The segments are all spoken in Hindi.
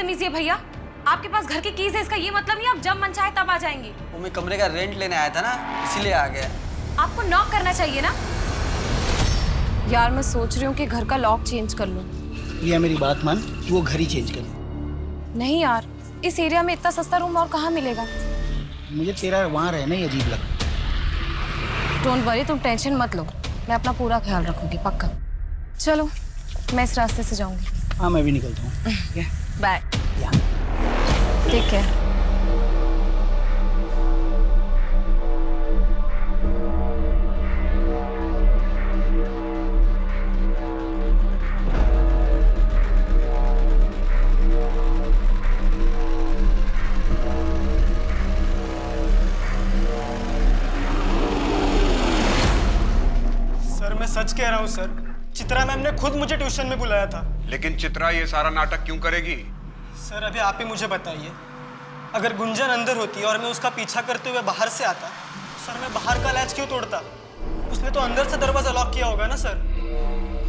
बदतमीजी है भैया। आपके पास घर की कीज है, इसका ये मतलब नहीं आप जब मन चाहे तब आ जाएंगे। वो मैं कमरे का रेंट लेने आया था ना, इसीलिए आ गया। आपको नॉक करना चाहिए ना। यार मैं सोच रही हूँ कि घर का लॉक चेंज कर लूँ। या मेरी बात मान, वो घर ही चेंज कर। नहीं यार, इस एरिया में इतना सस्ता रूम और कहाँ मिलेगा। मुझे तेरा वहाँ रहना ही अजीब लगता। डोंट वरी, तुम टेंशन मत लो, मैं अपना पूरा ख्याल रखूंगी पक्का। चलो मैं इस रास्ते से जाऊंगी। हाँ मैं भी निकलता हूँ। बाय। Take care. सच कह रहा हूँ सर, चित्रा मैम ने खुद मुझे ट्यूशन में बुलाया था। लेकिन चित्रा ये सारा नाटक क्यों करेगी? सर अभी आप ही मुझे बताइए, अगर गुंजन अंदर होती और मैं उसका पीछा करते हुए बाहर से आता, सर मैं बाहर का लैच क्यों तोड़ता? उसने तो अंदर से दरवाजा लॉक किया होगा ना सर।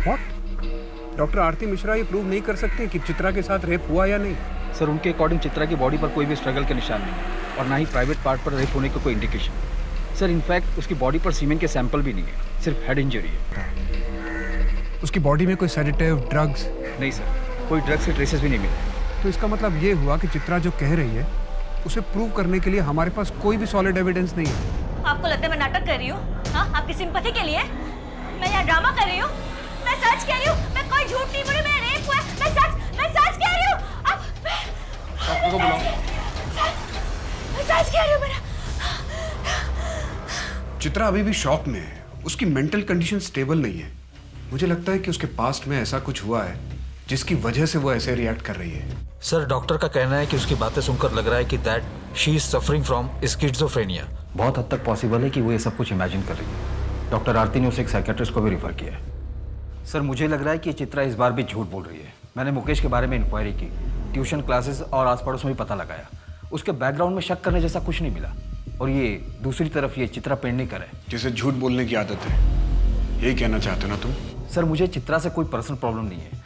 व्हाट? डॉक्टर आरती मिश्रा ये प्रूव नहीं कर सकते कि चित्रा के साथ रेप हुआ या नहीं? सर उनके अकॉर्डिंग चित्रा की बॉडी पर कोई भी स्ट्रगल के निशान नहीं और ना ही प्राइवेट पार्ट पर रेप होने का कोई इंडिकेशन। सर इनफैक्ट उसकी बॉडी पर सीमेन के सैंपल भी नहीं है, सिर्फ हेड इंजरी है। उसकी बॉडी में कोई सेडेटिव, ड्रग्स? नहीं सर, कोई ड्रग्स के ट्रेसेस भी नहीं मिले। तो इसका मतलब ये हुआ कि चित्रा जो कह रही है उसे प्रूव करने के लिए हमारे पास कोई भी सॉलिड एविडेंस नहीं है। आपको लगता है मैं नाटक कर रही हूँ? हाँ, आपकी सिंपैथी के लिए मैं यहाँ ड्रामा कर रही हूँ? मैं सच कह रही हूँ, मैं कोई झूठ नहीं बोली, मैं रेप हुआ है, मैं सच कह रही हूँ। अब डॉक्टर को बुलाओ। मैं सच कह रही हूँ मेरा। चित्रा अभी भी शॉक में है, उसकी मेंटल कंडीशन स्टेबल नहीं है। मुझे लगता है कि उसके पास्ट में ऐसा कुछ हुआ है जिसकी वजह से वो ऐसे रिएक्ट कर रही है। सर डॉक्टर का कहना है कि उसकी बातें सुनकर लग रहा है कि that she is suffering from schizophrenia. बहुत हद तक पॉसिबल है कि वो ये सब कुछ इमेजिन कर रही है। डॉक्टर आरती ने उसे एक साइकियाट्रिस्ट को भी रिफर किया है। सर मुझे लग रहा है कि चित्रा इस बार भी झूठ बोल रही है। मैंने मुकेश के बारे में इंक्वायरी की, ट्यूशन क्लासेस और आस पड़ोस में भी पता लगाया। उसके बैकग्राउंड में शक करने जैसा कुछ नहीं मिला। और ये दूसरी तरफ ये चित्रा पेडनेकर है जिसे झूठ बोलने की आदत है। यही कहना चाहते हो ना तुम? सर मुझे चित्रा से कोई पर्सनल प्रॉब्लम नहीं है,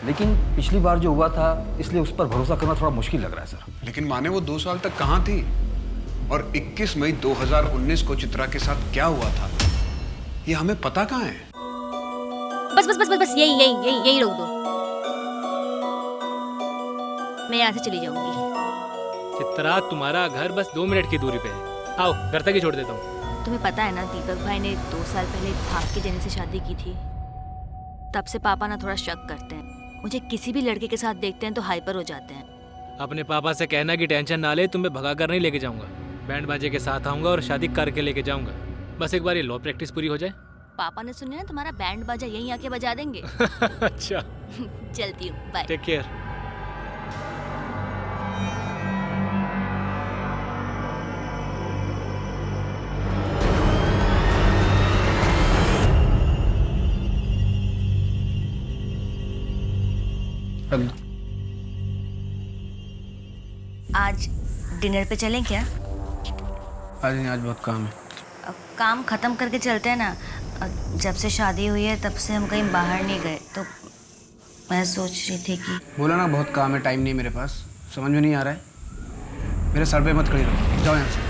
लेकिन पिछली बार जो हुआ था इसलिए उस पर भरोसा करना थोड़ा मुश्किल लग रहा है सर। लेकिन माने वो 2 साल तक कहाँ थी? और 21 मई 2019 को चित्रा के साथ क्या हुआ था ये हमें पता कहाँ है? बस बस बस बस बस यही रोक दो। मैं यहाँ से चली जाऊंगी। चित्रा तुम्हारा घर बस 2 मिनट की दूरी पे है, आओ घर तक ही छोड़ देता हूँ। तुम्हें पता है ना, दीपक भाई ने 2 साल पहले भाग के जने से शादी की थी। तब से पापा ना थोड़ा शक करते हैं। मुझे किसी भी लड़के के साथ देखते हैं तो हाइपर हो जाते हैं। अपने पापा से कहना कि टेंशन ना ले, तुम्हें भगा कर नहीं लेके जाऊंगा। बैंड बाजे के साथ आऊंगा और शादी करके लेके जाऊंगा। बस एक बार ये लॉ प्रैक्टिस पूरी हो जाए। पापा ने सुना ना तुम्हारा बैंड बाजा यहीं आके बजा देंगे। अच्छा चलती हूँ, बाय। Take care. आज डिनर पे चलें क्या? आज नहीं, आज बहुत काम है। काम खत्म करके चलते हैं ना। जब से शादी हुई है तब से हम कहीं बाहर नहीं गए, तो मैं सोच रही थी कि बोला ना बहुत काम है, टाइम नहीं मेरे पास। समझ में नहीं आ रहा है? मेरे सर पे मत खड़ी रहो, जाओ यहाँ से।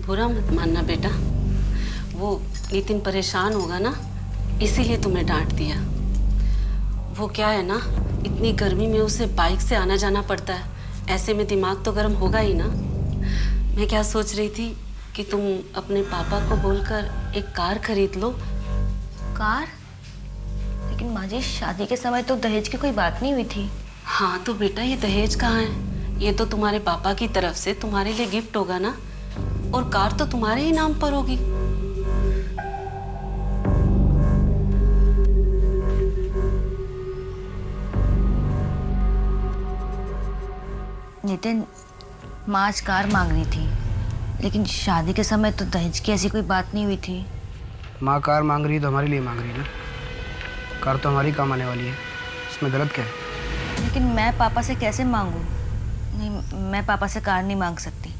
बुरा मत मानना बेटा, वो नितिन परेशान होगा ना, इसीलिए तुम्हें डांट दिया। वो क्या है ना, इतनी गर्मी में उसे बाइक से आना जाना पड़ता है, ऐसे में दिमाग तो गर्म होगा ही ना। मैं क्या सोच रही थी कि तुम अपने पापा को बोलकर एक कार खरीद लो। कार? लेकिन माँ जी, शादी के समय तो दहेज की कोई बात नहीं हुई थी। हाँ तो बेटा, ये दहेज कहाँ है? ये तो तुम्हारे पापा की तरफ से तुम्हारे लिए गिफ्ट होगा ना, और कार तो तुम्हारे ही नाम पर होगी। नितिन, माँ आज कार मांग रही थी, लेकिन शादी के समय तो दहेज की ऐसी कोई बात नहीं हुई थी। माँ कार मांग रही है तो हमारे लिए मांग रही है ना। कार तो हमारी काम आने वाली है, इसमें गलत क्या है? लेकिन मैं पापा से कैसे मांगूं? नहीं, मैं पापा से कार नहीं मांग सकती।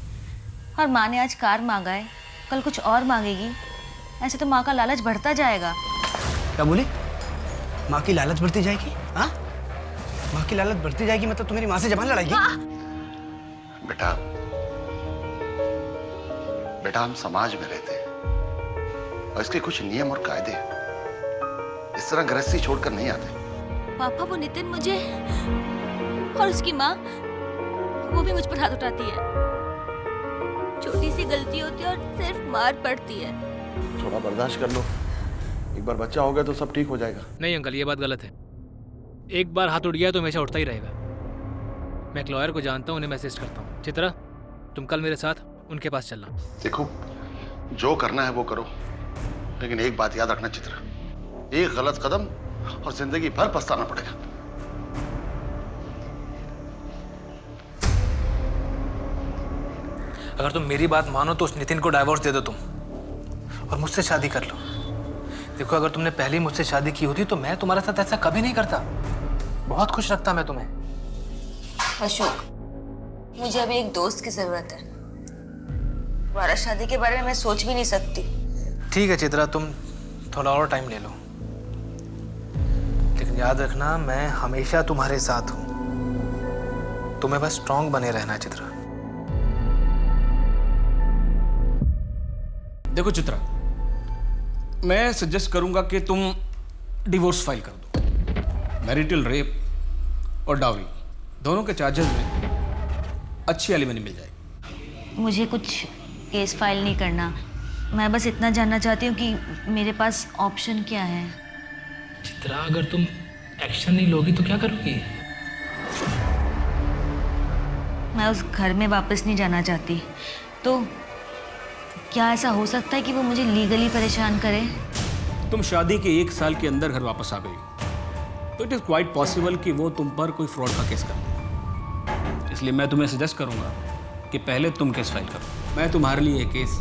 और माँ ने आज कार मांगा है, कल कुछ और मांगेगी। ऐसे तो माँ का लालच बढ़ता जाएगा। क्या बोली? माँ की लालच बढ़ती जाएगी? हाँ, माँ की लालच बढ़ती जाएगी मतलब तुम मेरी माँ से जबान लड़ाएगी? बेटा बेटा, हम समाज में रहते हैं और इसके कुछ नियम और कायदे इस तरह गृहस्थी छोड़कर नहीं आते। पापा, वो नितिन मुझे और उसकी माँ, वो भी मुझ पर हाथ उठाती है। छोटी सी गलती होती है और सिर्फ मार पड़ती है। थोड़ा बर्दाश्त कर लो, एक बार बच्चा हो गया तो सब ठीक हो जाएगा। नहीं अंकल, ये बात गलत है। एक बार हाथ उठ गया तो हमेशा उठता ही रहेगा। मैं एक लॉयर को जानता हूँ, उन्हें मैं असिस्ट करता हूँ। चित्रा, तुम कल मेरे साथ उनके पास चलना। देखो, जो करना है वो करो, लेकिन एक बात याद रखना चित्रा, एक गलत कदम और जिंदगी भर पछताना पड़ेगा। अगर तुम मेरी बात मानो तो उस नितिन को डाइवोर्स दे दो तुम, और मुझसे शादी कर लो। देखो, अगर तुमने पहले मुझसे शादी की होती तो मैं तुम्हारे साथ ऐसा कभी नहीं करता। बहुत खुश रखता मैं तुम्हें। अशोक, मुझे अभी एक दोस्त की जरूरत है। दोबारा शादी के बारे में मैं सोच भी नहीं सकती। ठीक है चित्रा, तुम थोड़ा और टाइम ले लो, लेकिन याद रखना मैं हमेशा तुम्हारे साथ हूं। तुम्हें बस स्ट्रांग बने रहना है चित्रा। देखो चित्रा, मैं सजेस्ट करूंगा कि तुम डिवोर्स फाइल कर दो। मैरिटल रेप और डाउरी दोनों के चार्जेस में अच्छी एलिमनी मिल जाएगी। मुझे कुछ केस फाइल नहीं करना, मैं बस इतना जानना चाहती हूँ कि मेरे पास ऑप्शन क्या है। चित्रा, अगर तुम एक्शन नहीं लोगी तो क्या करोगी? मैं उस घर में वापस नहीं जाना चाहती। तो क्या ऐसा हो सकता है कि वो मुझे लीगली परेशान करे? तुम शादी के 1 साल के अंदर घर वापस आ गई तो इट इज़ क्वाइट पॉसिबल कि वो तुम पर कोई फ्रॉड का केस कर दे। इसलिए मैं तुम्हें सजेस्ट करूंगा कि पहले तुम केस फाइल करो। मैं तुम्हारे लिए ये केस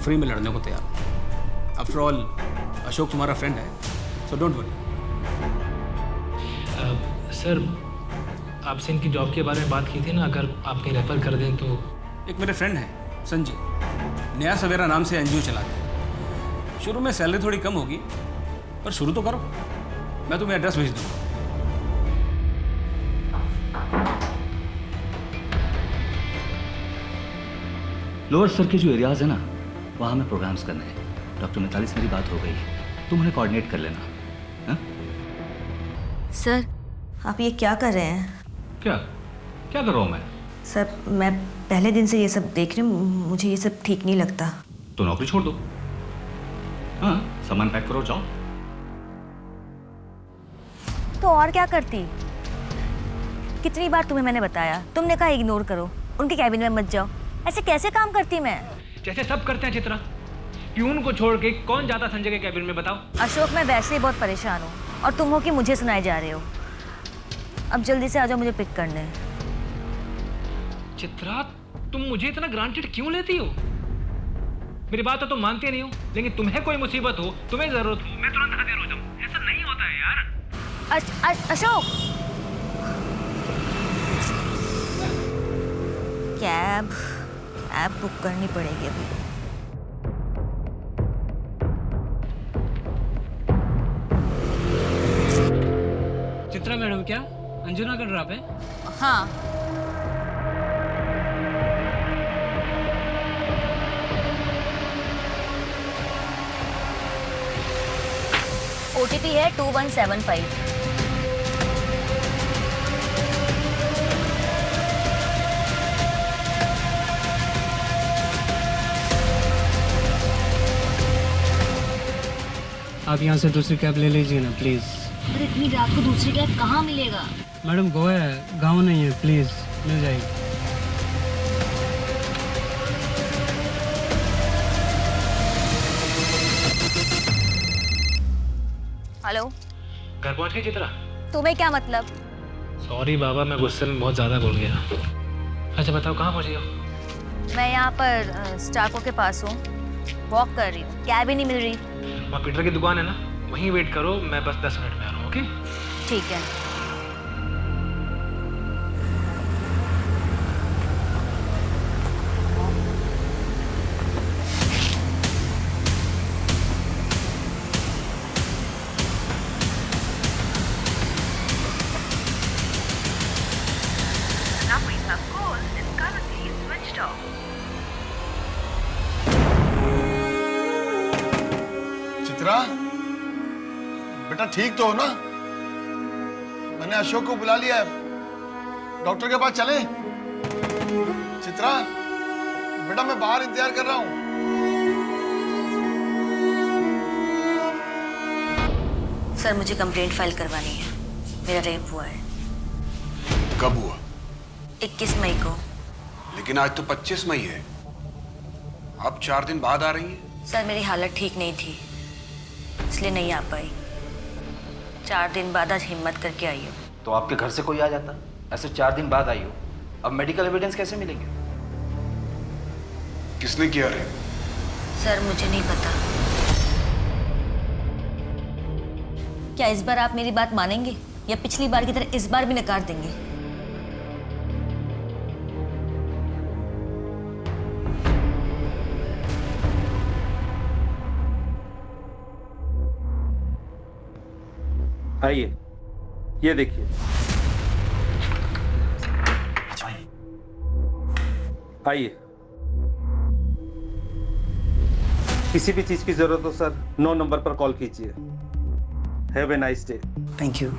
फ्री में लड़ने को तैयार हूँ। आफ्टर ऑल अशोक तुम्हारा फ्रेंड है, सो डोंट वरी। सर, आपसे इनकी जॉब के बारे में बात की थी ना, अगर आप कहीं रेफर कर दें तो। एक मेरे फ्रेंड है संजय, नया सवेरा नाम से एनजीओ चलाते हैं। शुरू में सैलरी थोड़ी कम होगी, पर शुरू तो करो। मैं तुम्हें एड्रेस भेज दूँगा। लोअर सर के जो एरियाज है ना, वहाँ हमें प्रोग्राम्स करने हैं। डॉक्टर मिताली से मेरी बात हो गई है, तुम उन्हें कोऑर्डिनेट कर लेना। हा? सर, आप ये क्या कर रहे हैं? क्या क्या कर रहा हूँ मैं? सर, मैं पहले दिन से ये सब देख रही हूँ, मुझे ये सब ठीक नहीं लगता। तो नौकरी छोड़ दो। हाँ, सामान पैक करो, जाओ। तो और क्या करती? कितनी बार तुम्हें मैंने बताया, तुमने कहा इग्नोर करो, उनके कैबिन में मत जाओ। ऐसे कैसे काम करती मैं? जैसे सब करते हैं चित्रा। प्यून को छोड़ के कौन जाता संजय के कैबिन में, बताओ? अशोक, मैं वैसे ही बहुत परेशान हूँ और तुम हो कि मुझे सुनाए जा रहे हो। अब जल्दी से आ जाओ मुझे पिक करने। चित्रा, तुम मुझे इतना ग्रांटेड क्यों लेती हो? मेरी बात तो तुम मानती नहीं हो, लेकिन तुम्हें कोई मुसीबत हो, तुम्हें जरूरत हो, मैं तुरंत हाजिर हो जाऊं। ऐसा नहीं होता है यार। अशोक, कैब बुक करनी पड़ेगी अभी। चित्रा मैडम, क्या अंजुना का ड्रॉप है? हाँ। OTP है 2175। आप यहाँ से दूसरी कैब ले लीजिए ना प्लीज़। अरे इतनी रात को दूसरी कैब कहाँ मिलेगा? मैडम, गोवा है, गाँव नहीं है, प्लीज़ मिल जाएगी। हेलो, घर पहुंच गई चित्रा? तुम्हें क्या मतलब? सॉरी बाबा, मैं गुस्से में बहुत ज़्यादा बोल गया। अच्छा बताओ, कहाँ पहुंची हो? मैं यहाँ पर स्टाको के पास हूँ, वॉक कर रही हूँ, कैब ही नहीं मिल रही। वहाँ पीटर की दुकान है ना, वहीं वेट करो, मैं बस 10 मिनट में आ रहा हूँ। ओके? ठीक है। बेटा ठीक तो हो ना? मैंने अशोक को बुला लिया है, डॉक्टर के पास चले? चित्रा बेटा मैं बाहर इंतजार कर रहा हूं। सर मुझे कंप्लेंट फाइल करवानी है, मेरा रेप हुआ है। कब हुआ? 21 मई को। लेकिन आज तो 25 मई है। आप 4 दिन बाद आ रही हैं? सर मेरी हालत ठीक नहीं थी, इसलिए नहीं आ पाई। 4 दिन बाद आज हिम्मत करके आई हूँ। तो आपके घर से कोई आ जाता? ऐसे 4 दिन बाद आई हो, अब मेडिकल एविडेंस कैसे मिलेंगे? किसने किया रेप? सर मुझे नहीं पता। क्या इस बार आप मेरी बात मानेंगे या पिछली बार की तरह इस बार भी नकार देंगे? आइए, ये देखिए। आइए, किसी भी चीज की जरूरत हो सर 9 नंबर पर कॉल कीजिए। Have a nice day. Thank you.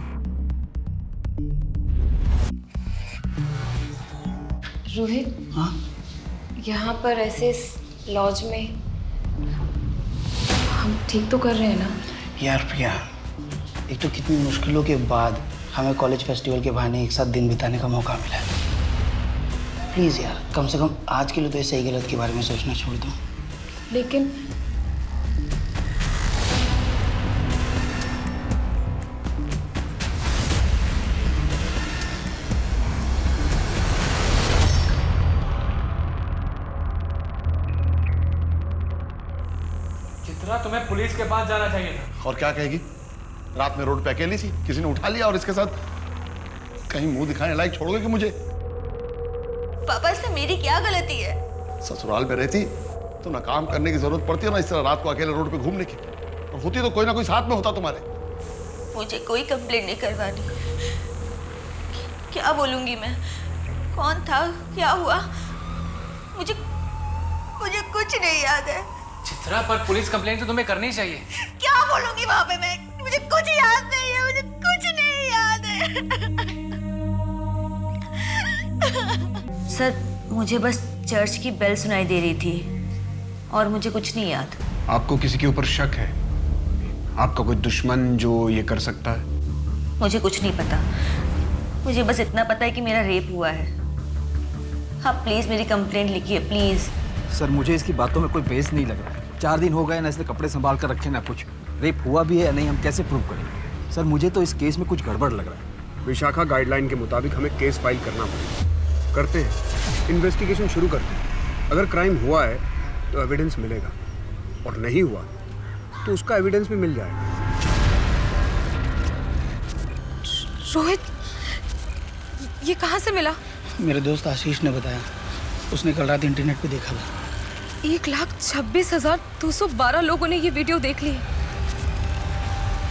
Rohit, हाँ यहाँ पर ऐसे इस लॉज में हम ठीक तो कर रहे हैं ना? यार प्रिया, एक तो कितनी मुश्किलों के बाद हमें कॉलेज फेस्टिवल के बहाने एक साथ दिन बिताने का मौका मिला है। प्लीज़ यार, कम से कम आज के लिए तो ये सही गलत के बारे में सोचना छोड़ दो। लेकिन चित्रा, तुम्हें पुलिस के पास जाना चाहिए था। और क्या कहेगी? रात में रोड पे अकेली थी, किसी ने उठा लिया और इसके साथ कहीं मुंह दिखाने लायक छोड़ोगे कि मुझे? पापा इसमें मेरी क्या गलती है? ससुराल में रहती तो ना काम करने की जरूरत पड़ती है ना इस तरह रात को अकेले रोड पे घूमने की। और होती तो कोई ना कोई साथ में होता तुम्हारे। मुझे कोई कंप्लेंट नहीं करवानी। क्या बोलूंगी मैं? कौन था, क्या हुआ? मुझे कुछ नहीं याद है। चित्रा, पर पुलिस कंप्लेंट तो तुम्हें करनी चाहिए। क्या बोलूंगी वहां पे मैं? मुझे कुछ याद नहीं है, मुझे कुछ नहीं याद है। सर मुझे बस चर्च की बेल सुनाई दे रही थी और मुझे कुछ नहीं याद। आपको किसी के ऊपर शक है? आपका कोई दुश्मन जो ये कर सकता है? मुझे कुछ नहीं पता, मुझे बस इतना पता है कि मेरा रेप हुआ है। हाँ प्लीज मेरी कंप्लेंट लिखिए प्लीज। सर मुझे इसकी बातों में कोई बेस नहीं लग रहा। 4 दिन हो गए ना, इसलिए कपड़े संभाल कर रखे ना कुछ। रेप हुआ भी है या नहीं हम कैसे प्रूव करेंगे? सर मुझे तो इस केस में कुछ गड़बड़ लग रहा है। विशाखा गाइडलाइन के मुताबिक हमें केस फाइल करना पड़ेगा। करते हैं, इन्वेस्टिगेशन शुरू करते हैं। अगर क्राइम हुआ है तो एविडेंस मिलेगा, और नहीं हुआ तो उसका एविडेंस भी मिल जाएगा। रोहित, ये कहाँ से मिला? मेरे दोस्त आशीष ने बताया, उसने कल रात इंटरनेट पे देखा था। 1,26,212 लोगों ने ये वीडियो देख ली है।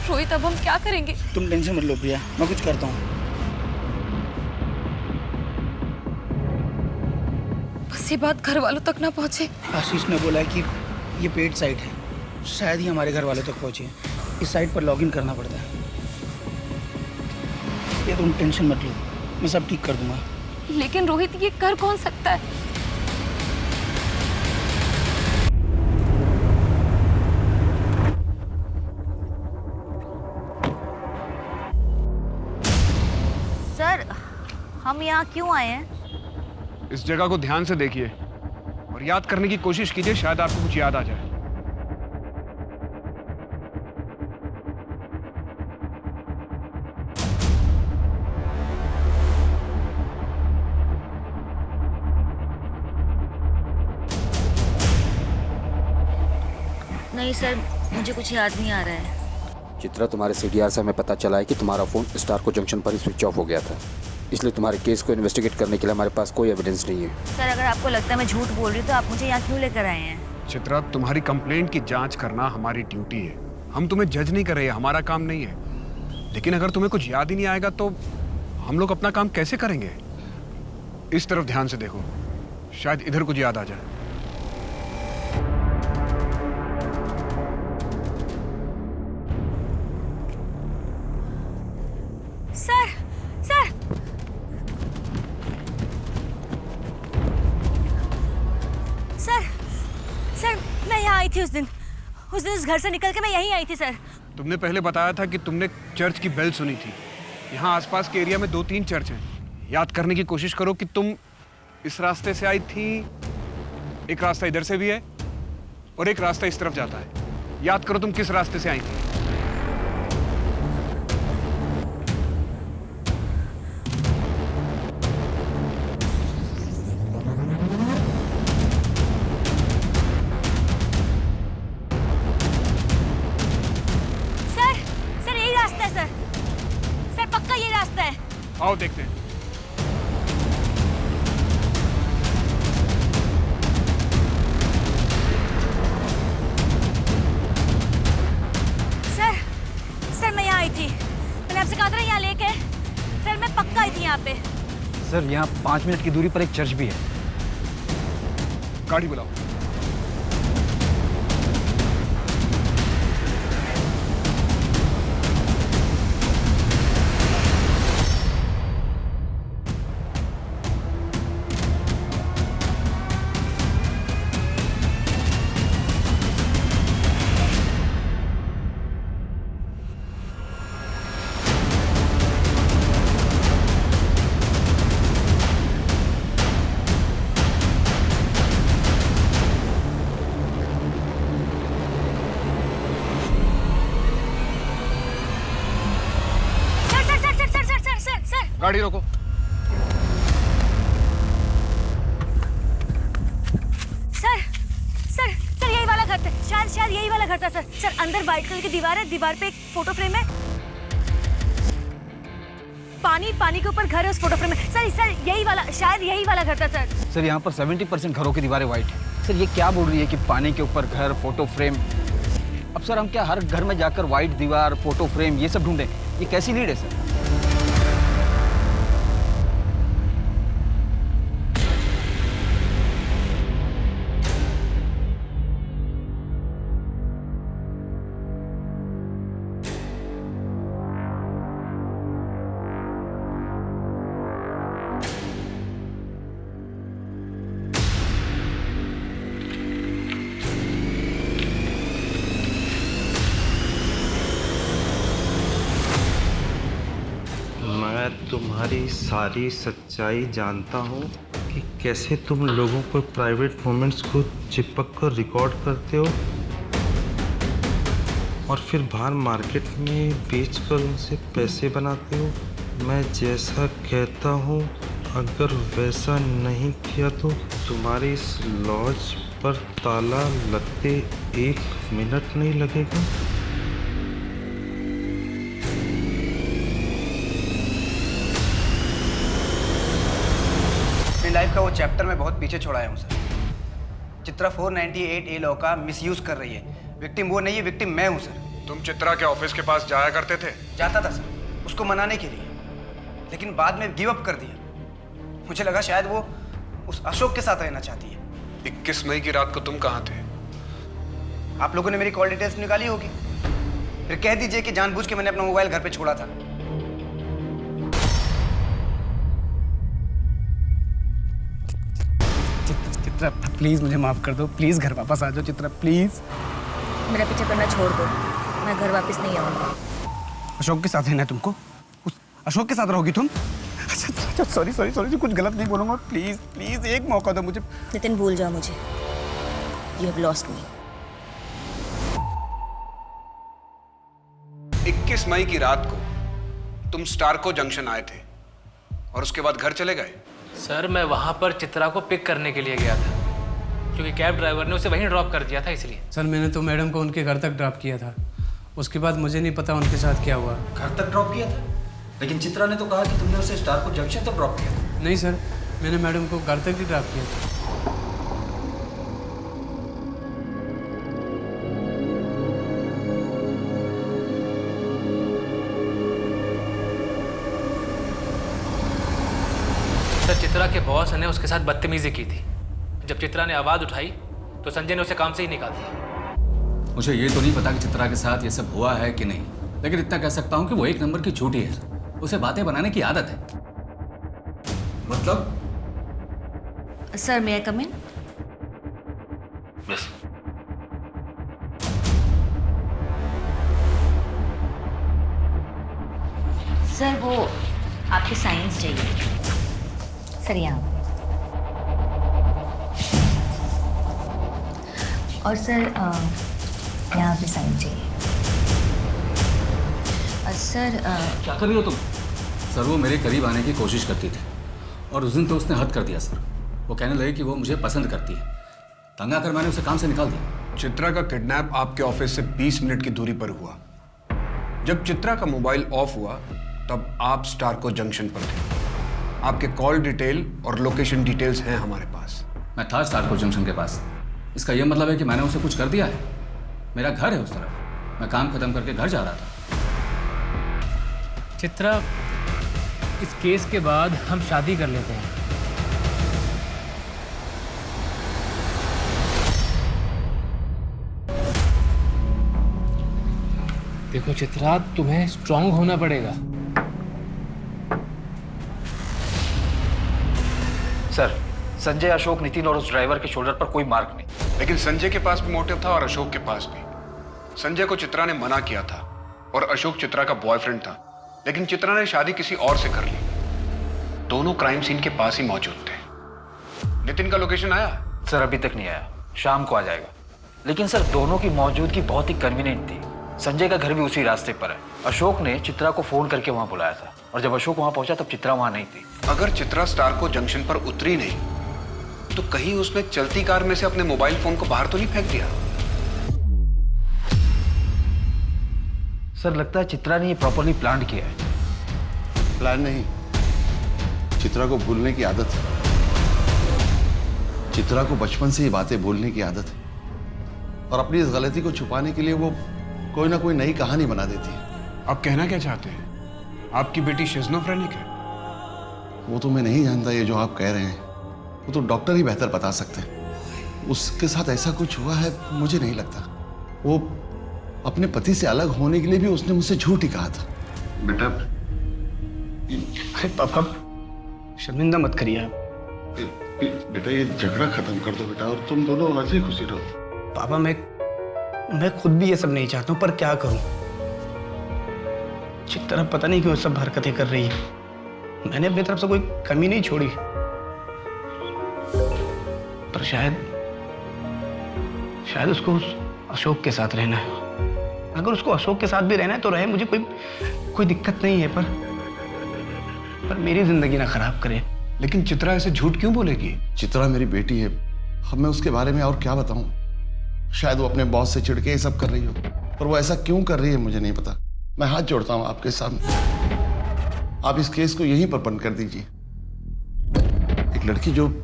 रोहित अब हम क्या करेंगे? तुम टेंशन मत लो प्रिया, मैं कुछ करता हूँ। बस ये बात घर वालों तक ना पहुंचे। आशीष ने बोला है कि ये पेड साइट है, शायद ही हमारे घर वालों तक पहुंचे। इस साइट पर लॉगिन करना पड़ता है। ये तुम टेंशन मत लो, मैं सब ठीक कर दूंगा। लेकिन रोहित ये कर कौन सकता है? सर हम यहाँ क्यों आए हैं? इस जगह को ध्यान से देखिए और याद करने की कोशिश कीजिए, शायद आपको कुछ याद आ जाए। नहीं सर, मुझे कुछ याद नहीं आ रहा है। चित्रा, तुम्हारे सीडीआर से हमें पता चला है कि तुम्हारा फ़ोन स्टारको जंक्शन पर ही स्विच ऑफ हो गया था, इसलिए तुम्हारे केस को इन्वेस्टिगेट करने के लिए हमारे पास कोई एविडेंस नहीं है। सर अगर आपको लगता है मैं झूठ बोल रही हूँ तो आप मुझे यहाँ क्यों लेकर आए हैं? चित्रा, तुम्हारी कंप्लेंट की जांच करना हमारी ड्यूटी है। हम तुम्हें जज नहीं कर रहे हैं, हमारा काम नहीं है। लेकिन अगर तुम्हें कुछ याद ही नहीं आएगा तो हम लोग अपना काम कैसे करेंगे? इस तरफ ध्यान से देखो, शायद इधर कुछ याद आ जाए। आई थी उस दिन इस घर से निकल के मैं यहीं आई थी सर। तुमने पहले बताया था कि तुमने चर्च की बेल सुनी थी। यहाँ आसपास के एरिया में 2-3 चर्च हैं। याद करने की कोशिश करो कि तुम इस रास्ते से आई थी, एक रास्ता इधर से भी है और एक रास्ता इस तरफ जाता है। याद करो तुम किस रास्ते से आई थी। सर यही रास्ता है सर पक्का ये रास्ता है। आओ देखते हैं। सर मैं यहाँ आई थी, मैंने आपसे कहा था यहाँ लेके। सर मैं पक्का आई थी यहाँ पे। सर यहाँ 5 मिनट की दूरी पर एक चर्च भी है। गाड़ी बुलाओ। गाड़ी रोको। सर यही वाला घर था, शायद यही वाला घर था सर अंदर व्हाइट कलर की दीवार है, दीवार पे एक फोटो फ्रेम है, पानी के ऊपर घर है उस फोटो फ्रेम में। सर यही वाला, शायद यही वाला घर था सर। यहाँ पर 70% घरों की दीवारें व्हाइट है। सर ये क्या बोल रही है कि पानी के ऊपर घर, फोटो फ्रेम। अब सर हम क्या हर घर में जाकर व्हाइट दीवार, फोटो फ्रेम ये सब ढूंढें? ये कैसी लीड है सर? मैं तुम्हारी सारी सच्चाई जानता हूँ कि कैसे तुम लोगों को प्राइवेट मोमेंट्स को चिपक कर रिकॉर्ड करते हो और फिर बाहर मार्केट में बेच कर उनसे पैसे बनाते हो। मैं जैसा कहता हूँ अगर वैसा नहीं किया तो तुम्हारी इस लॉज पर ताला लगते 1 मिनट नहीं लगेगा। लाइफ का वो चैप्टर मैं बहुत पीछे छोड़ाया हूँ सर। चित्रा 498A लॉ का मिसयूज कर रही है। विक्टिम वो नहीं है, विक्टिम मैं हूँ सर। तुम चित्रा के ऑफिस के पास जाया करते थे? जाता था सर, उसको मनाने के लिए, लेकिन बाद में गिव अप कर दिया। मुझे लगा शायद वो उस अशोक के साथ रहना चाहती है। 21 मई की रात को तुम कहाँ थे? आप लोगों ने मेरी कॉल डिटेल्स निकाली होगी, फिर कह दीजिए कि जानबूझ के मैंने अपना मोबाइल घर पे छोड़ा था। चित्रा प्लीज मुझे माफ कर दो, प्लीज घर वापस आ जाओ चित्रा प्लीज। मेरा पीछा करना छोड़ दो, मैं घर वापस नहीं आऊंगा। अशोक के साथ रहना है तुमको? उस अशोक के साथ रहोगी तुम? अच्छा सॉरी कुछ गलत नहीं बोलूंगा, प्लीज एक मौका दो मुझे। नितिन भूल जाओ मुझे, यू हैव लॉस्ट मी। 21 मई की रात को तुम स्टारको जंक्शन आए थे और उसके बाद घर चले गए? सर मैं वहाँ पर चित्रा को पिक करने के लिए गया था क्योंकि कैब ड्राइवर ने उसे वहीं ड्रॉप कर दिया था, इसलिए। सर मैंने तो मैडम को उनके घर तक ड्रॉप किया था, उसके बाद मुझे नहीं पता उनके साथ क्या हुआ। घर तक ड्रॉप किया था? लेकिन चित्रा ने तो कहा कि तुमने उसे स्टारको जंक्शन तक ड्रॉप किया था। नहीं सर, मैंने मैडम को घर तक ही ड्रॉप किया था। सर चित्रा के बॉस ने उसके साथ बदतमीजी की थी। जब चित्रा ने आवाज़ उठाई तो संजय ने उसे काम से ही निकाल दिया। मुझे ये तो नहीं पता कि चित्रा के साथ ये सब हुआ है कि नहीं, लेकिन इतना कह सकता हूँ कि वो 1 नंबर की झूठी है। उसे बातें बनाने की आदत है। मतलब? सर मे आई कम इन? बस सर वो आपके साइंस चाहिए। सर यहाँ और सर यहाँ पे साइन चाहिए। सर क्या कर रही हो तुम? सर वो मेरे करीब आने की कोशिश करती थी और उस दिन तो उसने हद कर दिया सर। वो कहने लगी कि वो मुझे पसंद करती है। तंग आकर मैंने उसे काम से निकाल दिया। चित्रा का किडनैप आपके ऑफिस से 20 मिनट की दूरी पर हुआ। जब चित्रा का मोबाइल ऑफ हुआ तब आप स्टारको जंक्शन पर थे। आपके कॉल डिटेल और लोकेशन डिटेल्स हैं हमारे पास। मैं था स्टारको जंक्शन के पास। इसका यह मतलब है कि मैंने उसे कुछ कर दिया है? मेरा घर है उस तरफ। मैं काम खत्म करके घर जा रहा था। चित्रा, इस केस के बाद हम शादी कर लेते हैं। देखो चित्रा, तुम्हें स्ट्रांग होना पड़ेगा। सर, संजय, अशोक, नितिन और उस ड्राइवर के शोल्डर पर कोई मार्क नहीं। लेकिन संजय के पास भी मोटिव था और अशोक के पास भी। संजय को चित्रा ने मना किया था और अशोक चित्रा का बॉयफ्रेंड था, लेकिन चित्रा ने शादी किसी और से कर ली। दोनों क्राइम सीन के पास ही मौजूद थे। नितिन का लोकेशन आया? सर अभी तक नहीं आया, शाम को आ जाएगा। लेकिन सर दोनों की मौजूदगी बहुत ही कन्वीनियंट थी। संजय का घर भी उसी रास्ते पर है। अशोक ने चित्रा को फोन करके वहां बुलाया था और जब अशोक वहां पहुंचा तब चित्रा वहां नहीं थी। अगर चित्रा स्टारको जंक्शन पर उतरी नहीं तो कहीं उसने चलती कार में से अपने मोबाइल फोन को बाहर तो नहीं फेंक दिया? सर लगता है चित्रा ने ये प्रॉपर्ली प्लान किया है। प्लान नहीं, चित्रा को भूलने की आदत है। चित्रा को बचपन से ही बातें बोलने की आदत है और अपनी इस गलती को छुपाने के लिए वो कोई ना कोई नई कहानी बना देती है। आप कहना क्या चाहते हैं? आपकी बेटी शिज़ोफ्रेनिक है? वो तो मैं नहीं जानता। ये जो आप कह रहे हैं वो तो डॉक्टर ही बेहतर बता सकते हैं। उसके साथ ऐसा कुछ हुआ है मुझे नहीं लगता। वो अपने पति से अलग होने के लिए भी उसने मुझसे झूठ ही कहा था। बेटा, अरे पापा शर्मिंदा मत करिए आप। बेटा ये झगड़ा खत्म कर दो बेटा और तुम दोनों हंसी खुशी रहो। पापा मैं खुद भी ये सब नहीं चाहता हूँ, पर क्या करूँ। चित्रा पता नहीं क्यों सब हरकतें कर रही है। मैंने अपनी तरफ से कोई कमी नहीं छोड़ी, पर शायद उसको उस अशोक के साथ रहना है। अगर उसको अशोक के साथ भी रहना है तो रहे, मुझे कोई दिक्कत नहीं है, पर मेरी जिंदगी ना खराब करे। लेकिन चित्रा ऐसे झूठ क्यों बोलेगी? चित्रा मेरी बेटी है। अब मैं उसके बारे में और क्या बताऊं। शायद वो अपने बॉस से चिढ़ के ये सब कर रही हो, पर वो ऐसा क्यों कर रही है मुझे नहीं पता। मैं हाथ जोड़ता हूं आपके सामने, आप इस केस को यहीं पर बंद कर दीजिए। एक लड़की जो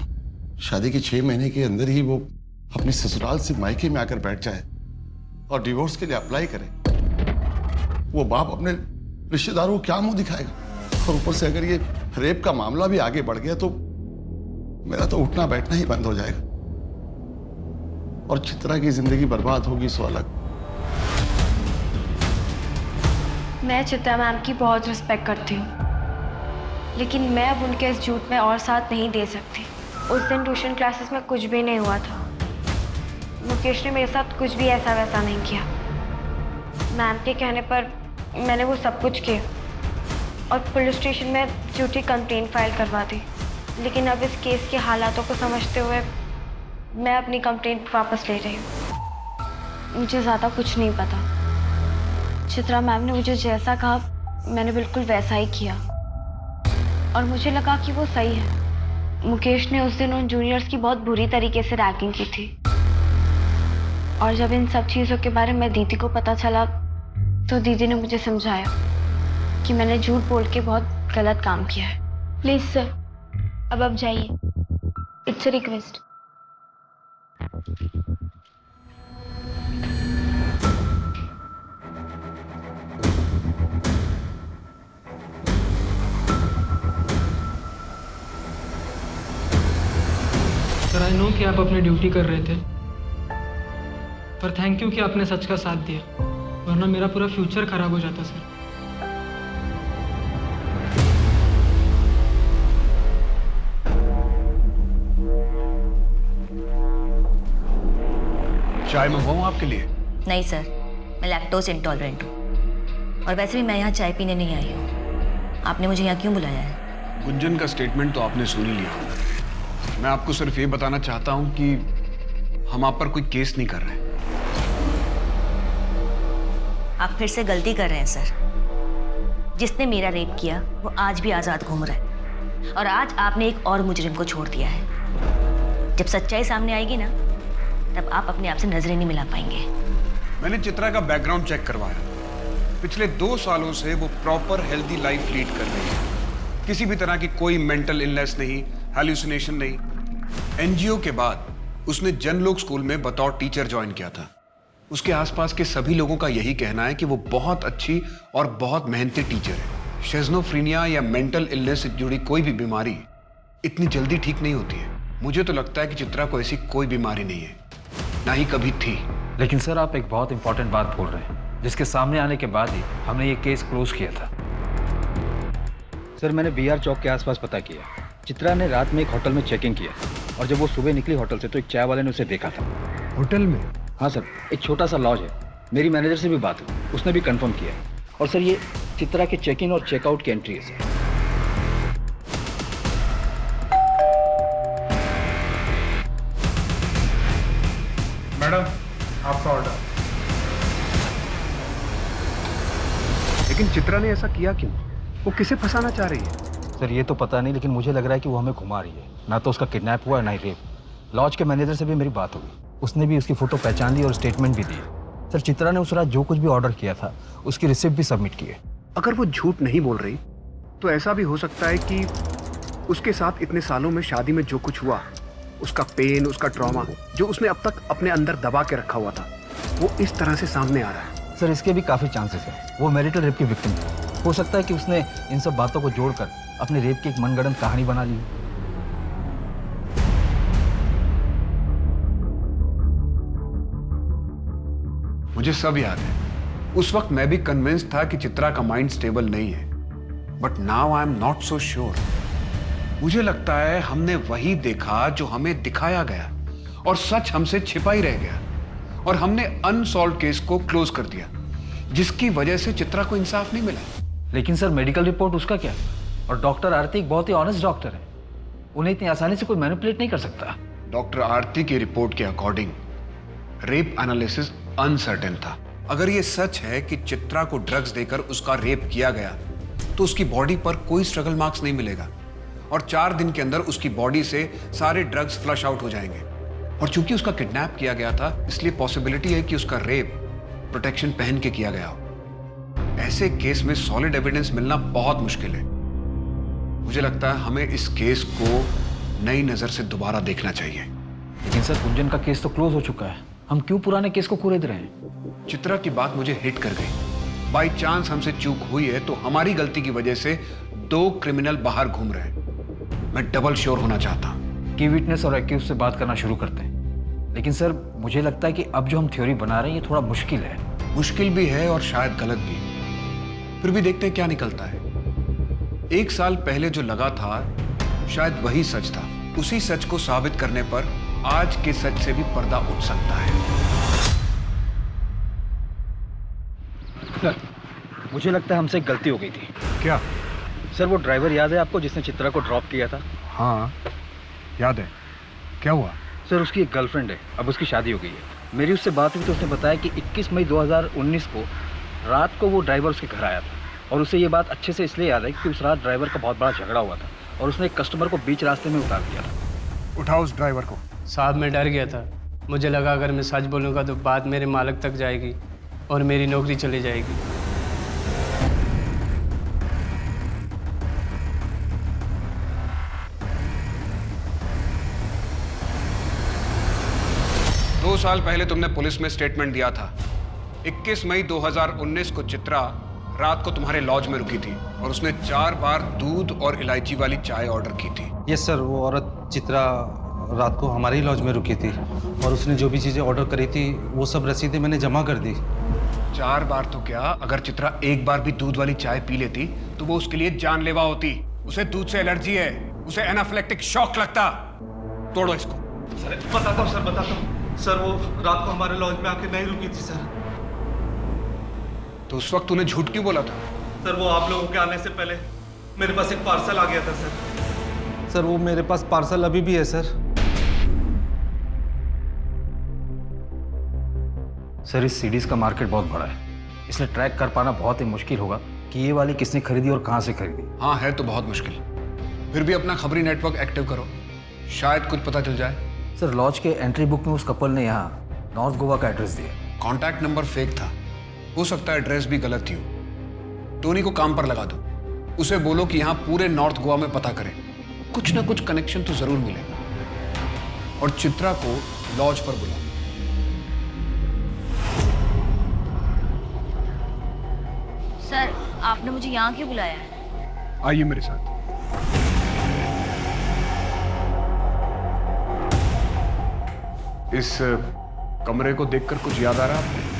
शादी के 6 महीने के अंदर ही वो अपने ससुराल से मायके में आकर बैठ जाए और डिवोर्स के लिए अप्लाई करे, वो बाप अपने रिश्तेदारों को क्या मुंह दिखाएगा। और ऊपर से अगर ये रेप का मामला भी आगे बढ़ गया तो मेरा तो उठना बैठना ही बंद हो जाएगा और चित्रा की जिंदगी बर्बाद होगी सो अलग। मैं चित्रा मैम की बहुत रिस्पेक्ट करती हूँ, लेकिन मैं अब उनके इस झूठ में और साथ नहीं दे सकती। उस दिन ट्यूशन क्लासेस में कुछ भी नहीं हुआ था। मुकेश ने मेरे साथ कुछ भी ऐसा वैसा नहीं किया। मैम के कहने पर मैंने वो सब कुछ किया और पुलिस स्टेशन में झूठी कंप्लेंट फाइल करवा दी। लेकिन अब इस केस के हालातों को समझते हुए मैं अपनी कंप्लेंट वापस ले रही हूँ। मुझे ज़्यादा कुछ नहीं पता। चित्रा मैम ने मुझे जैसा कहा मैंने बिल्कुल वैसा ही किया और मुझे लगा कि वो सही है। मुकेश ने उस दिन उन जूनियर्स की बहुत बुरी तरीके से रैगिंग की थी और जब इन सब चीज़ों के बारे में दीदी को पता चला तो दीदी ने मुझे समझाया कि मैंने झूठ बोल के बहुत गलत काम किया है। प्लीज सर, अब आप जाइए। It's a request. Sir I know कि आप अपनी ड्यूटी कर रहे थे, पर थैंक यू कि आपने सच का साथ दिया, वरना मेरा पूरा फ्यूचर खराब हो जाता सर। चाय मंगवाऊं आपके लिए? नहीं सर, मैं लैक्टोज इंटॉलरेंट हूँ और वैसे भी मैं यहाँ चाय पीने नहीं आई हूँ। आपने मुझे यहाँ क्यों बुलाया है? गुंजन का स्टेटमेंट तो आपने सुन ही लिया। मैं आपको सिर्फ ये बताना चाहता हूँ कि हम आप पर कोई केस नहीं कर रहे। आप फिर से गलती कर रहे हैं सर। जिसने मेरा रेप किया वो आज भी आज़ाद घूम रहा है और आज आपने एक और मुजरिम को छोड़ दिया है। जब सच्चाई सामने आएगी ना तब आप अपने आप से नजरें नहीं मिला पाएंगे। मैंने चित्रा का बैकग्राउंड चेक करवाया। पिछले 2 सालों से वो प्रॉपर हेल्दी लाइफ लीड कर रही है। किसी भी तरह की कोई मेंटल इलनेस नहीं, हैल्यूसिनेशन नहीं। एनजीओ के बाद उसने जनलोक स्कूल में बतौर टीचर ज्वाइन किया था। उसके आसपास के सभी लोगों का यही कहना है कि वो बहुत अच्छी और बहुत मेहनती टीचर है। शिज़ोफ्रेनिया या मेंटल इलनेस से जुड़ी कोई भी बीमारी इतनी जल्दी ठीक नहीं होती है। मुझे तो लगता है कि चित्रा को ऐसी कोई बीमारी नहीं है, ना ही कभी थी। लेकिन सर आप एक बहुत इंपॉर्टेंट बात बोल रहे हैं, जिसके सामने आने के बाद ही हमने ये केस क्लोज किया था। सर मैंने बीआर चौक के आसपास पता किया। चित्रा ने रात में एक होटल में चेकिंग किया और जब वो सुबह निकली होटल से तो एक चाय वाले ने उसे देखा था। होटल में? हाँ सर, एक छोटा सा लॉज है। मेरी मैनेजर से भी बात हुई, उसने भी कंफर्म किया। और सर ये चित्रा के चेक इन और चेकआउट की एंट्री है सर। मैडम आपका ऑर्डर। लेकिन चित्रा ने ऐसा किया क्यों? वो किसे फंसाना चाह रही है? सर ये तो पता नहीं, लेकिन मुझे लग रहा है कि वो हमें घुमा रही है। ना तो उसका किडनैप हुआ है ना ही रेप। लॉज के मैनेजर से भी मेरी बात हुई, उसने भी उसकी फोटो पहचान ली और स्टेटमेंट भी दी। सर चित्रा ने उस रात जो कुछ भी ऑर्डर किया था उसकी रिसिप्ट भी सबमिट की है। अगर वो झूठ नहीं बोल रही तो ऐसा भी हो सकता है कि उसके साथ इतने सालों में शादी में जो कुछ हुआ, उसका पेन, उसका ट्रॉमा जो उसने अब तक अपने अंदर दबा के रखा हुआ था, वो इस तरह से सामने आ रहा है। सर इसके भी काफ़ी चांसेस है। वो मैरिटल रेप की विक्टिम है। हो सकता है कि उसने इन सब बातों को जोड़कर अपने रेप की एक मनगढ़ंत कहानी बना ली। मुझे सब याद है। उस वक्त मैं भी कन्विंस था कि चित्रा का माइंड स्टेबल नहीं है, but now I am not so sure. मुझे लगता है हमने वही देखा जो हमें दिखाया गया और सच हमसे छिपा ही रह गया और हमने अनसॉल्व केस को क्लोज कर दिया, जिसकी वजह से चित्रा को इंसाफ नहीं मिला। लेकिन सर मेडिकल रिपोर्ट उसका क्या? और डॉक्टर आरती एक बहुत ही ऑनेस्ट डॉक्टर है, उन्हें इतनी आसानी से कोई मैनिपुलेट नहीं कर सकता। डॉक्टर आरती की रिपोर्ट के अकॉर्डिंग रेप एनालिसिस अनसर्टेन था। अगर ये सच है कि चित्रा को ड्रग्स देकर उसका रेप किया गया तो उसकी बॉडी पर कोई स्ट्रगल मार्क्स नहीं मिलेगा और 4 दिन के अंदर उसकी बॉडी से सारे ड्रग्स फ्लश आउट हो जाएंगे। और चूंकि उसका किडनैप किया गया था इसलिए पॉसिबिलिटी है कि उसका रेप प्रोटेक्शन पहन के किया गया हो। ऐसे केस में सॉलिड एविडेंस मिलना बहुत मुश्किल है। मुझे लगता है हमें इस केस को नई नजर से दोबारा देखना चाहिए। लेकिन सर गुंजन का केस तो क्लोज हो चुका है, हम क्यों पुराने केस को कुरेद रहे हैं? चित्रा की बात मुझे हिट कर गई। बाई चांस हमसे चूक हुई है तो हमारी गलती की वजह से 2 क्रिमिनल बाहर घूम रहे हैं। मैं डबल श्योर होना चाहता हूं। की विटनेस और एक्यूज से बात करना शुरू करते हैं। लेकिन सर मुझे लगता है कि अब जो हम थ्योरी बना रहे हैं ये थोड़ा मुश्किल है। मुश्किल भी है और शायद गलत भी। फिर भी देखते हैं क्या निकलता है। 1 साल पहले जो लगा था शायद वही सच था। उसी सच को साबित करने पर आज के सच से भी पर्दा उठ सकता है। सर मुझे लगता है हमसे एक गलती हो गई थी। क्या? सर वो ड्राइवर याद है आपको जिसने चित्रा को ड्रॉप किया था? हाँ याद है। क्या हुआ? सर उसकी एक गर्लफ्रेंड है, अब उसकी शादी हो गई है। मेरी उससे बात हुई तो उसने बताया कि 21 मई 2019 को रात को वो ड्राइवर उसके घर आया था और उसे ये बात अच्छे से इसलिए याद है कि उस रात ड्राइवर का बहुत बड़ा झगड़ा हुआ था और उसने एक कस्टमर को बीच रास्ते में उतार दिया था। उठाओ उस ड्राइवर को। साहब मैं डर गया था, मुझे लगा अगर मैं सच बोलूँगा तो बात मेरे मालिक तक जाएगी और मेरी नौकरी चली जाएगी। दो साल पहले तुमने पुलिस में स्टेटमेंट दिया था। 21 मई 2019 को चित्रा रात को तुम्हारे लॉज में रुकी थी और उसने 4 बार दूध और इलायची वाली चाय ऑर्डर की थी। यस सर, वो औरत चित्रा रात को हमारी लॉज में रुकी थी और उसने जो भी चीज़ें ऑर्डर करी थी वो सब रसीदें मैंने जमा कर दी। 4 बार तो क्या, अगर चित्रा एक बार भी दूध वाली चाय पी लेती तो वो उसके लिए जानलेवा होती। उसे दूध से एलर्जी है, उसे एनाफिलेक्टिक शॉक लगता। तोड़ो इसको। सर बताता हूँ, सर बताता हूँ। सर वो रात को हमारे लॉज में आके नहीं रुकी थी सर। तो उस वक्त तूने झूठ क्यों बोला था? सर वो आप लोगों के आने से पहले मेरे पास एक पार्सल आ गया था सर। सर वो मेरे पास पार्सल अभी भी है सर। सर इस सीडीज का मार्केट बहुत बड़ा है, इसलिए ट्रैक कर पाना बहुत ही मुश्किल होगा कि ये वाली किसने खरीदी और कहाँ से खरीदी। हाँ है तो बहुत मुश्किल, फिर भी अपना खबरी नेटवर्क एक्टिव करो, शायद कुछ पता चल जाए। सर लॉज के एंट्री बुक में उस कपल ने यहाँ नॉर्थ गोवा का एड्रेस दिया। कॉन्टैक्ट नंबर फेक था, हो सकता है एड्रेस भी गलत थी हो। टोनी को काम पर लगा दो, उसे बोलो कि यहाँ पूरे नॉर्थ गोवा में पता करें, कुछ ना कुछ कनेक्शन तो जरूर मिलेगा। और चित्रा को लॉज पर बुलाओ। सर आपने मुझे यहाँ क्यों बुलाया है? आइए मेरे साथ। इस कमरे को देखकर कुछ याद आ रहा है आपको?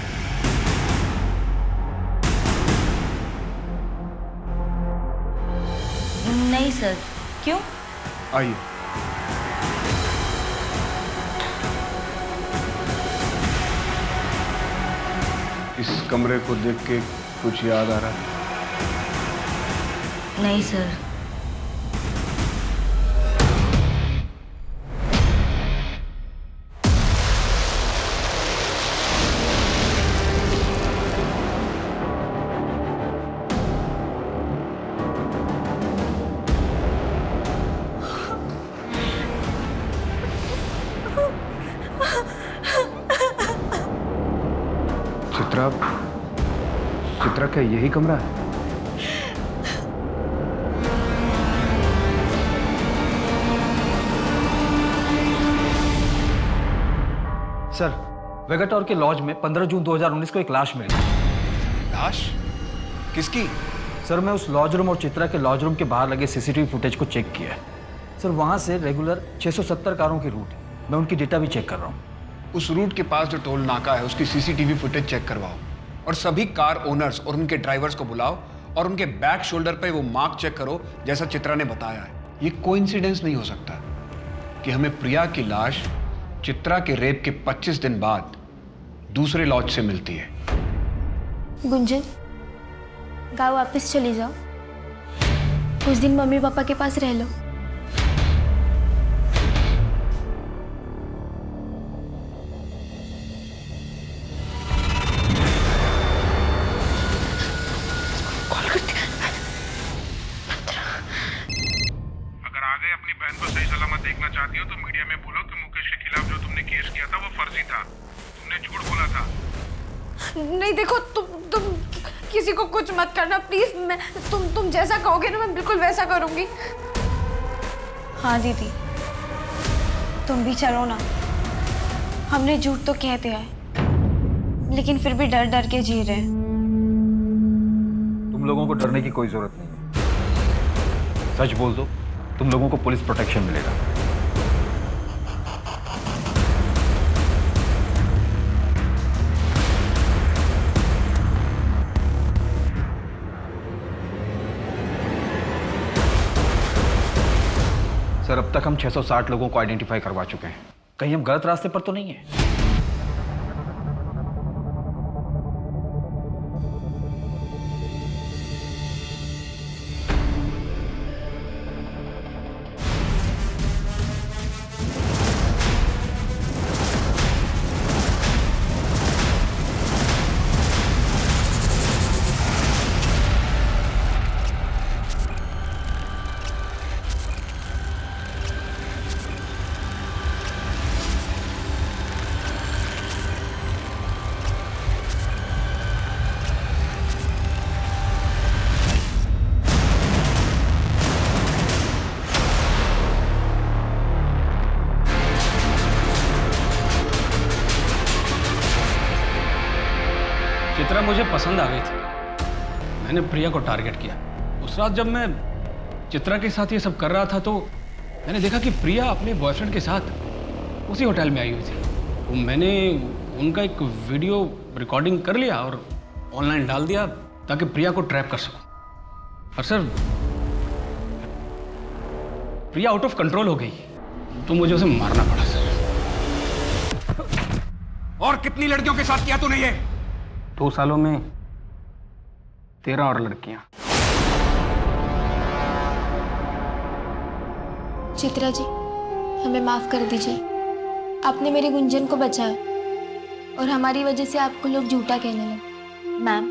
नहीं सर, क्यों? आइए। इस कमरे को देख के कुछ याद आ रहा है? नहीं सर। चित्रा क्या यही कमरा है? सर वेगाटोर के लॉज में 15 जून 2019 को एक लाश मिली। लाश? किसकी? सर मैं उस लॉज रूम और चित्रा के लॉज रूम के बाहर लगे सीसीटीवी फुटेज को चेक किया है। सर वहां से रेगुलर 670 कारों की रूट है, मैं उनकी डेटा भी चेक कर रहा हूँ। उस रूट के पास जो टोल नाका है उसकी सीसीटीवी फुटेज चेक करवाओ और सभी कार ओनर्स और उनके ड्राइवर्स को बुलाओ और उनके बैक शोल्डर पे वो मार्क चेक करो जैसा चित्रा ने बताया है। ये कोइंसिडेंस नहीं हो सकता कि हमें प्रिया की लाश चित्रा के रेप के 25 दिन बाद दूसरे लॉज से मिलती है। गुंजन, गाँव वापस चली जाओ, कुछ दिन मम्मी पापा के पास रह लो। देखना चाहती हो तो मीडिया में बोलो कि मुकेश के खिलाफ जो तुमने केस किया था वो फर्जी था, तुमने झूठ बोला था। नहीं देखो, तुम किसी को कुछ मत करना प्लीज। मैं तुम जैसा कहोगे ना मैं बिल्कुल वैसा करूंगी। हाँ दीदी, तुम भी चलो ना। हमने झूठ तो कह दिया है, लेकिन फिर भी डर डर के जी रहे हैं। तुम लोगों को डरने की कोई जरूरत नहीं है, सच बोल दो, तुम लोगों को पुलिस प्रोटेक्शन मिलेगा। सर अब तक हम 660 लोगों को आइडेंटिफाई करवा चुके हैं, कहीं हम गलत रास्ते पर तो नहीं है? चित्रा मुझे पसंद आ गई थी, मैंने प्रिया को टारगेट किया। उस रात जब मैं चित्रा के साथ ये सब कर रहा था तो मैंने देखा कि प्रिया अपने बॉयफ्रेंड के साथ उसी होटल में आई हुई थी। तो मैंने उनका एक वीडियो रिकॉर्डिंग कर लिया और ऑनलाइन डाल दिया ताकि प्रिया को ट्रैप कर सकूं। और sir Priya out of control हो गई तो मुझे उसे मारना पड़ा सर। और कितनी लड़कियों के साथ किया तूने ये? 2 सालों में 13 और लड़कियां। चित्रा जी, हमें माफ़ कर दीजिए। आपने मेरी गुंजन को बचाया और हमारी वजह से आपको लोग झूठा कहने लगे। Ma'am,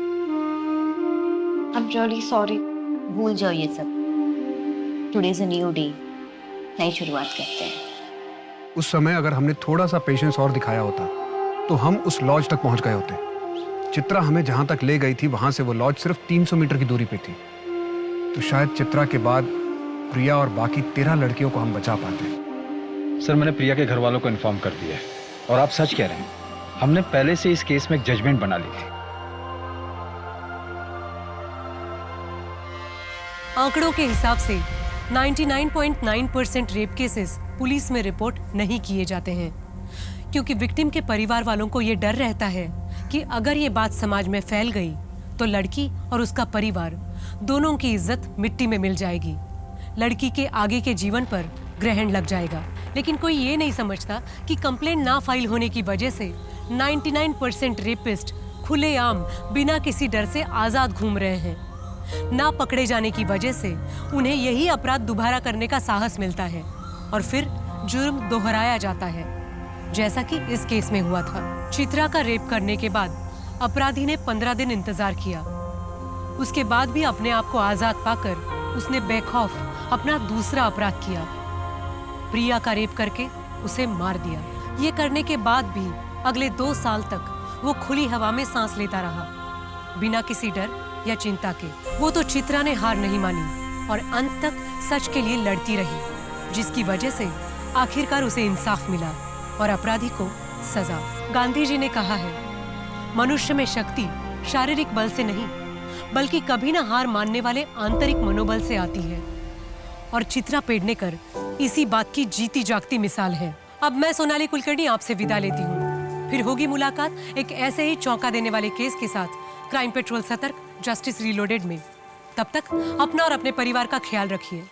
I am really sorry. भूल जाओ ये सब। Today is a new day, नई शुरुआत करते हैं। उस समय अगर हमने थोड़ा सा पेशेंस और दिखाया होता तो हम उस लॉज तक पहुंच गए होते। चित्रा हमें जहां तक ले गई थी वहां से वो लॉज सिर्फ 300 मीटर की दूरी पे थी। तो शायद चित्रा के बाद प्रिया और बाकी 13 लड़कियों को हम बचा पाते। सर, मैंने प्रिया के घर वालों को इन्फॉर्म कर दिया है और आप सच कह रहे हैं, हमने पहले से इस केस में एक जजमेंट बना ली थी। आंकड़ों के हिसाब से 99.9% रेप केसेस पुलिस में रिपोर्ट नहीं किए जाते हैं, क्योंकि विक्टिम के परिवार वालों को ये डर रहता है कि अगर ये बात समाज में फैल गई तो लड़की और उसका परिवार दोनों की इज्जत मिट्टी में मिल जाएगी। लड़की के आगे के जीवन पर ग्रहण लग जाएगा। लेकिन कोई ये नहीं समझता कि कंप्लेंट ना फाइल होने की वजह से 99% रेपिस्ट खुलेआम बिना किसी डर से आजाद घूम रहे हैं। ना पकड़े जाने की वजह से उन्हें यही अपराध दोबारा करने का साहस मिलता है और फिर जुर्म दोहराया जाता है, जैसा कि इस केस में हुआ था। चित्रा का रेप करने के बाद अपराधी ने 15 दिन इंतजार किया। उसके बाद भी अपने आप को आजाद पाकर उसने बेखौफ अपना दूसरा अपराध किया, प्रिया का रेप करके उसे मार दिया। ये करने के बाद भी अगले 2 साल तक वो खुली हवा में सांस लेता रहा, बिना किसी डर या चिंता के। वो तो चित्रा ने हार नहीं मानी और अंत तक सच के लिए लड़ती रही, जिसकी वजह से आखिरकार उसे इंसाफ मिला और अपराधी को सजा। गांधी जी ने कहा है, मनुष्य में शक्ति शारीरिक बल से नहीं बल्कि कभी ना हार मानने वाले आंतरिक मनोबल से आती है। और चित्रा पेडनेकर इसी बात की जीती जागती मिसाल है। अब मैं सोनाली कुलकर्णी आपसे विदा लेती हूँ। फिर होगी मुलाकात एक ऐसे ही चौंका देने वाले केस के साथ क्राइम पेट्रोल सतर्क, जस्टिस रीलोडेड में। तब तक अपना और अपने परिवार का ख्याल रखिए।